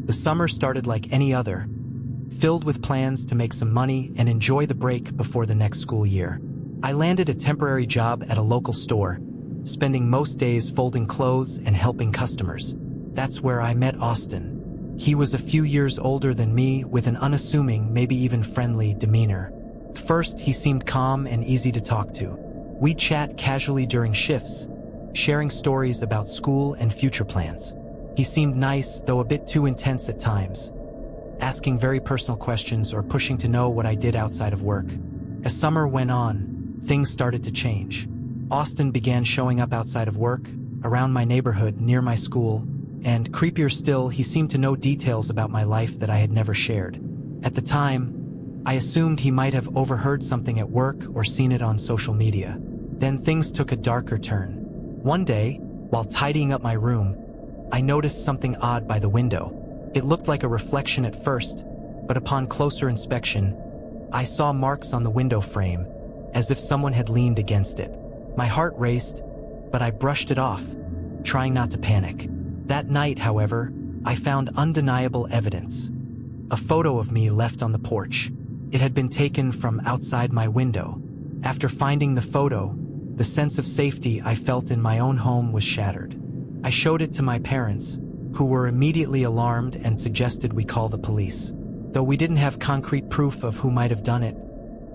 The summer started like any other, filled with plans to make some money and enjoy the break before the next school year. I landed a temporary job at a local store, spending most days folding clothes and helping customers. That's where I met Austin. He was a few years older than me, with an unassuming, maybe even friendly demeanor. First, he seemed calm and easy to talk to. We'd chat casually during shifts, sharing stories about school and future plans. He seemed nice, though a bit too intense at times, asking very personal questions or pushing to know what I did outside of work. As summer went on, things started to change. Austin began showing up outside of work, around my neighborhood, near my school, and creepier still, he seemed to know details about my life that I had never shared. At the time, I assumed he might have overheard something at work or seen it on social media. Then things took a darker turn. One day, while tidying up my room, I noticed something odd by the window. It looked like a reflection at first, but upon closer inspection, I saw marks on the window frame, as if someone had leaned against it. My heart raced, but I brushed it off, trying not to panic. That night, however, I found undeniable evidence. A photo of me left on the porch. It had been taken from outside my window. After finding the photo, the sense of safety I felt in my own home was shattered. I showed it to my parents, who were immediately alarmed and suggested we call the police. Though we didn't have concrete proof of who might have done it,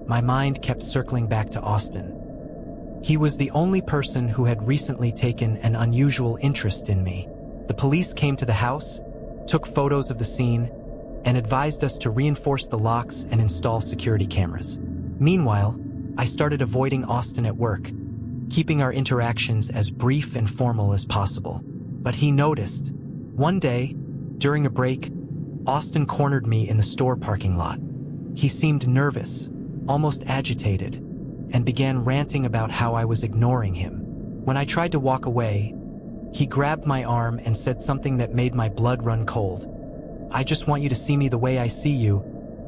my mind kept circling back to Austin. He was the only person who had recently taken an unusual interest in me. The police came to the house, took photos of the scene, and advised us to reinforce the locks and install security cameras. Meanwhile, I started avoiding Austin at work, keeping our interactions as brief and formal as possible. But he noticed. One day, during a break, Austin cornered me in the store parking lot. He seemed nervous, almost agitated, and began ranting about how I was ignoring him. When I tried to walk away, he grabbed my arm and said something that made my blood run cold. "I just want you to see me the way I see you."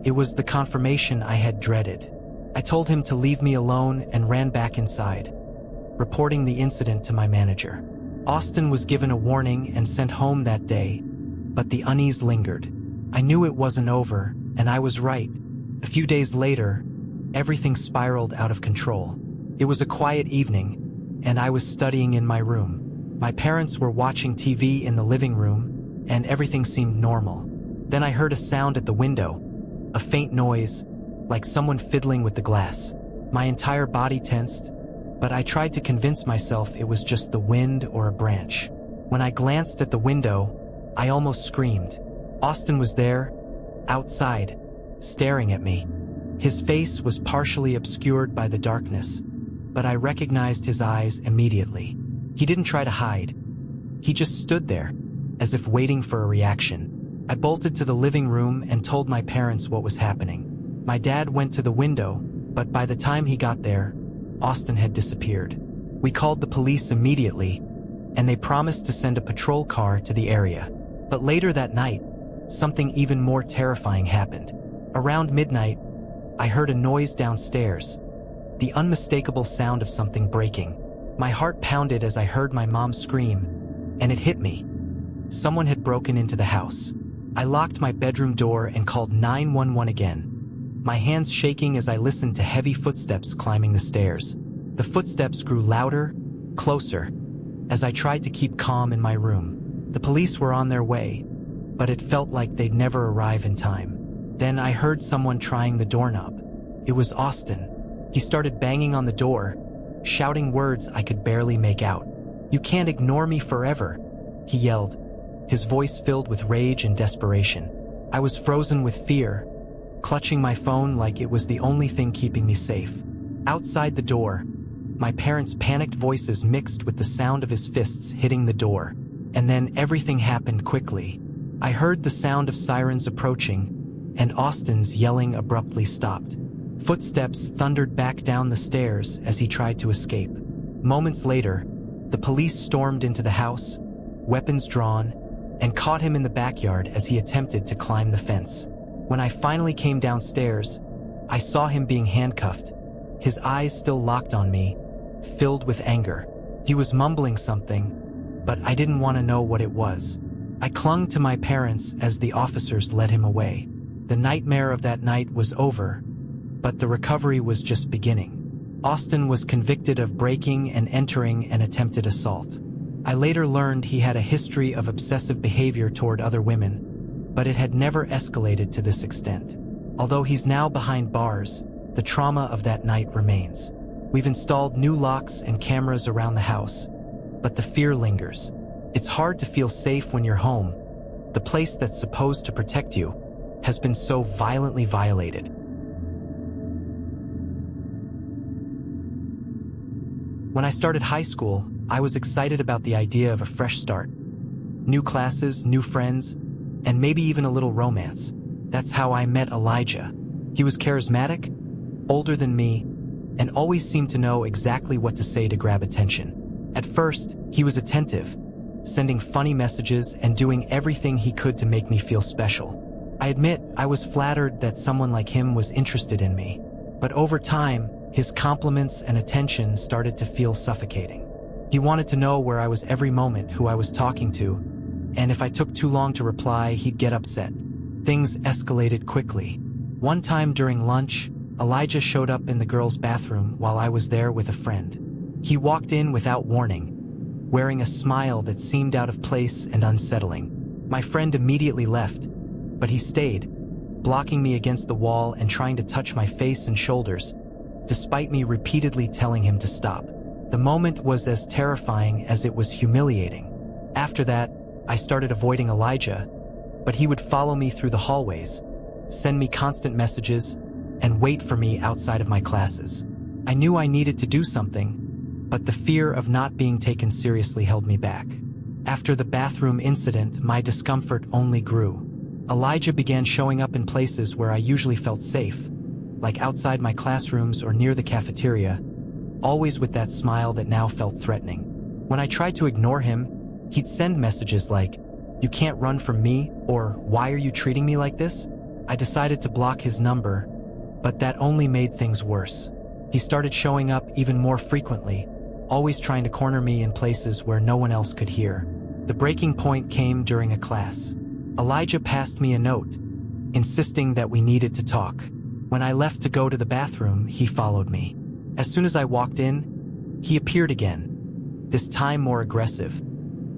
It was the confirmation I had dreaded. I told him to leave me alone and ran back inside, reporting the incident to my manager. Austin was given a warning and sent home that day, but the unease lingered. I knew it wasn't over, and I was right. A few days later, everything spiraled out of control. It was a quiet evening, and I was studying in my room. My parents were watching TV in the living room, and everything seemed normal. Then I heard a sound at the window, a faint noise, like someone fiddling with the glass. My entire body tensed, but I tried to convince myself it was just the wind or a branch. When I glanced at the window, I almost screamed. Austin was there, outside, staring at me. His face was partially obscured by the darkness, but I recognized his eyes immediately. He didn't try to hide. He just stood there, as if waiting for a reaction. I bolted to the living room and told my parents what was happening. My dad went to the window, but by the time he got there, Austin had disappeared. We called the police immediately, and they promised to send a patrol car to the area. But later that night, something even more terrifying happened. Around midnight, I heard a noise downstairs, the unmistakable sound of something breaking. My heart pounded as I heard my mom scream, and it hit me. Someone had broken into the house. I locked my bedroom door and called 911 again, my hands shaking as I listened to heavy footsteps climbing the stairs. The footsteps grew louder, closer, as I tried to keep calm in my room. The police were on their way, but it felt like they'd never arrive in time. Then I heard someone trying the doorknob. It was Austin. He started banging on the door, shouting words I could barely make out. "You can't ignore me forever," he yelled, his voice filled with rage and desperation. I was frozen with fear, clutching my phone like it was the only thing keeping me safe. Outside the door, my parents' panicked voices mixed with the sound of his fists hitting the door. And then everything happened quickly. I heard the sound of sirens approaching, and Austin's yelling abruptly stopped. Footsteps thundered back down the stairs as he tried to escape. Moments later, the police stormed into the house, weapons drawn, and caught him in the backyard as he attempted to climb the fence. When I finally came downstairs, I saw him being handcuffed, his eyes still locked on me, filled with anger. He was mumbling something, but I didn't want to know what it was. I clung to my parents as the officers led him away. The nightmare of that night was over, but the recovery was just beginning. Austin was convicted of breaking and entering an attempted assault. I later learned he had a history of obsessive behavior toward other women, but it had never escalated to this extent. Although he's now behind bars, the trauma of that night remains. We've installed new locks and cameras around the house, but the fear lingers. It's hard to feel safe when you're home. The place that's supposed to protect you has been so violently violated. When I started high school, I was excited about the idea of a fresh start. New classes, new friends, and maybe even a little romance. That's how I met Elijah. He was charismatic, older than me, and always seemed to know exactly what to say to grab attention. At first, he was attentive, sending funny messages and doing everything he could to make me feel special. I admit I was flattered that someone like him was interested in me, but over time, his compliments and attention started to feel suffocating. He wanted to know where I was every moment, who I was talking to, and if I took too long to reply, he'd get upset. Things escalated quickly. One time during lunch, Elijah showed up in the girls' bathroom while I was there with a friend. He walked in without warning, wearing a smile that seemed out of place and unsettling. My friend immediately left, but he stayed, blocking me against the wall and trying to touch my face and shoulders, despite me repeatedly telling him to stop. The moment was as terrifying as it was humiliating. After that, I started avoiding Elijah, but he would follow me through the hallways, send me constant messages, and wait for me outside of my classes. I knew I needed to do something, but the fear of not being taken seriously held me back. After the bathroom incident, my discomfort only grew. Elijah began showing up in places where I usually felt safe, like outside my classrooms or near the cafeteria, always with that smile that now felt threatening. When I tried to ignore him, he'd send messages like, "You can't run from me," or "Why are you treating me like this?" I decided to block his number, but that only made things worse. He started showing up even more frequently, always trying to corner me in places where no one else could hear. The breaking point came during a class. Elijah passed me a note, insisting that we needed to talk. When I left to go to the bathroom, he followed me. As soon as I walked in, he appeared again, this time more aggressive,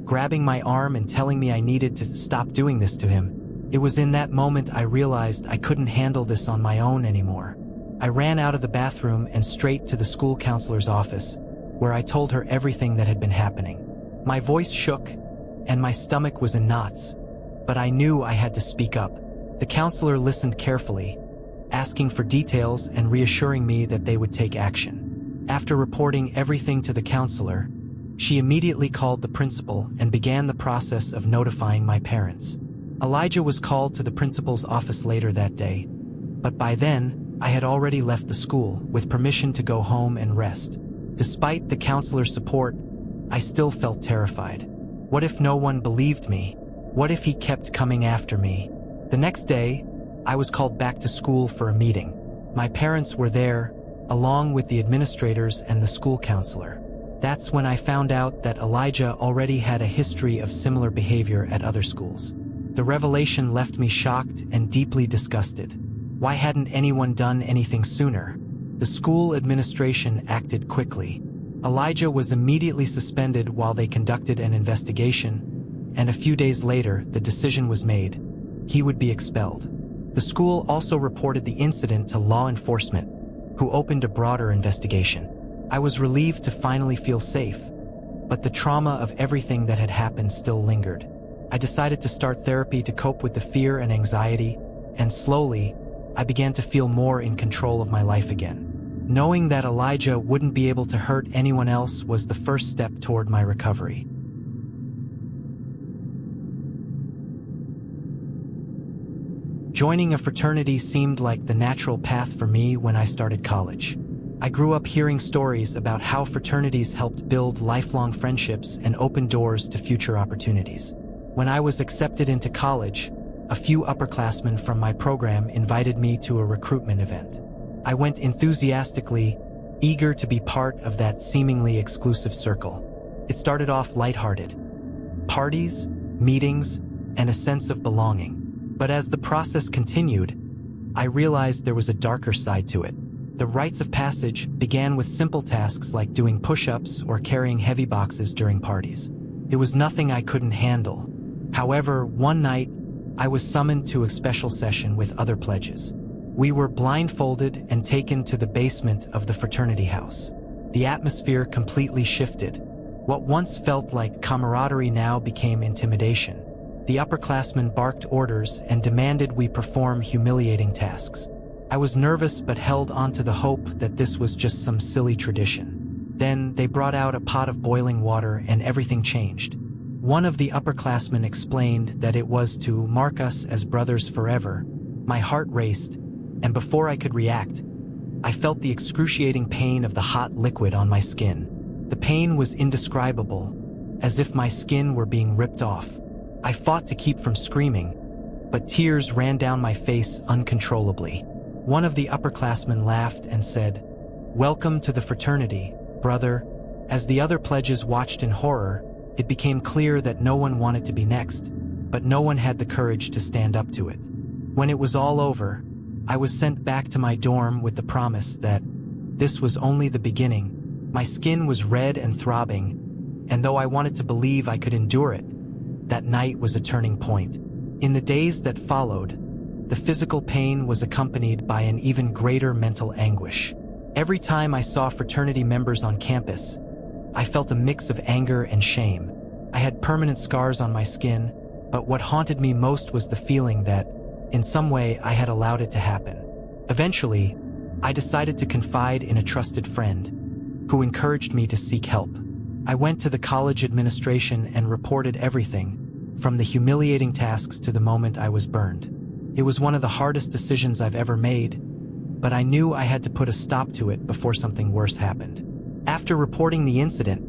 grabbing my arm and telling me I needed to stop doing this to him. It was in that moment I realized I couldn't handle this on my own anymore. I ran out of the bathroom and straight to the school counselor's office, where I told her everything that had been happening. My voice shook, and my stomach was in knots, but I knew I had to speak up. The counselor listened carefully, asking for details and reassuring me that they would take action. After reporting everything to the counselor, she immediately called the principal and began the process of notifying my parents. Elijah was called to the principal's office later that day, but by then, I had already left the school with permission to go home and rest. Despite the counselor's support, I still felt terrified. What if no one believed me? What if he kept coming after me? The next day, I was called back to school for a meeting. My parents were there, along with the administrators and the school counselor. That's when I found out that Elijah already had a history of similar behavior at other schools. The revelation left me shocked and deeply disgusted. Why hadn't anyone done anything sooner? The school administration acted quickly. Elijah was immediately suspended while they conducted an investigation, and a few days later, the decision was made. He would be expelled. The school also reported the incident to law enforcement, who opened a broader investigation. I was relieved to finally feel safe, but the trauma of everything that had happened still lingered. I decided to start therapy to cope with the fear and anxiety, and slowly, I began to feel more in control of my life again. Knowing that Elijah wouldn't be able to hurt anyone else was the first step toward my recovery. Joining a fraternity seemed like the natural path for me when I started college. I grew up hearing stories about how fraternities helped build lifelong friendships and open doors to future opportunities. When I was accepted into college, a few upperclassmen from my program invited me to a recruitment event. I went enthusiastically, eager to be part of that seemingly exclusive circle. It started off lighthearted. Parties, meetings, and a sense of belonging. But as the process continued, I realized there was a darker side to it. The rites of passage began with simple tasks like doing push-ups or carrying heavy boxes during parties. It was nothing I couldn't handle. However, one night, I was summoned to a special session with other pledges. We were blindfolded and taken to the basement of the fraternity house. The atmosphere completely shifted. What once felt like camaraderie now became intimidation. The upperclassmen barked orders and demanded we perform humiliating tasks. I was nervous but held onto the hope that this was just some silly tradition. Then they brought out a pot of boiling water and everything changed. One of the upperclassmen explained that it was to mark us as brothers forever. My heart raced, and before I could react, I felt the excruciating pain of the hot liquid on my skin. The pain was indescribable, as if my skin were being ripped off. I fought to keep from screaming, but tears ran down my face uncontrollably. One of the upperclassmen laughed and said, "Welcome to the fraternity, brother." As the other pledges watched in horror, it became clear that no one wanted to be next, but no one had the courage to stand up to it. When it was all over, I was sent back to my dorm with the promise that this was only the beginning. My skin was red and throbbing, and though I wanted to believe I could endure it, that night was a turning point. In the days that followed, the physical pain was accompanied by an even greater mental anguish. Every time I saw fraternity members on campus, I felt a mix of anger and shame. I had permanent scars on my skin, but what haunted me most was the feeling that, in some way, I had allowed it to happen. Eventually, I decided to confide in a trusted friend, who encouraged me to seek help. I went to the college administration and reported everything, from the humiliating tasks to the moment I was burned. It was one of the hardest decisions I've ever made, but I knew I had to put a stop to it before something worse happened. After reporting the incident,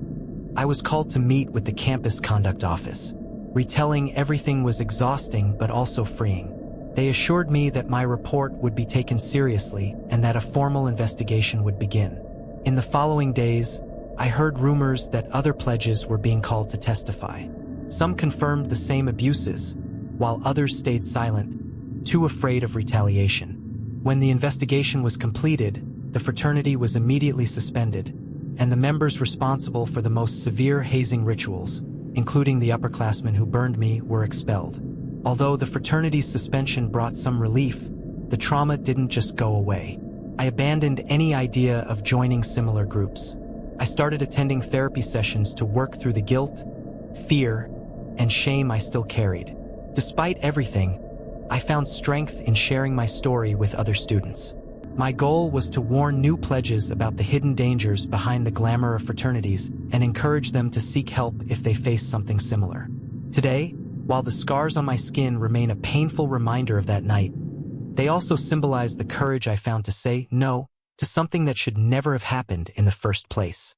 I was called to meet with the campus conduct office. Retelling everything was exhausting but also freeing. They assured me that my report would be taken seriously and that a formal investigation would begin. In the following days, I heard rumors that other pledges were being called to testify. Some confirmed the same abuses, while others stayed silent, too afraid of retaliation. When the investigation was completed, the fraternity was immediately suspended, and the members responsible for the most severe hazing rituals, including the upperclassmen who burned me, were expelled. Although the fraternity's suspension brought some relief, the trauma didn't just go away. I abandoned any idea of joining similar groups. I started attending therapy sessions to work through the guilt, fear, and shame I still carried. Despite everything, I found strength in sharing my story with other students. My goal was to warn new pledges about the hidden dangers behind the glamour of fraternities and encourage them to seek help if they face something similar. Today, while the scars on my skin remain a painful reminder of that night, they also symbolize the courage I found to say no to something that should never have happened in the first place.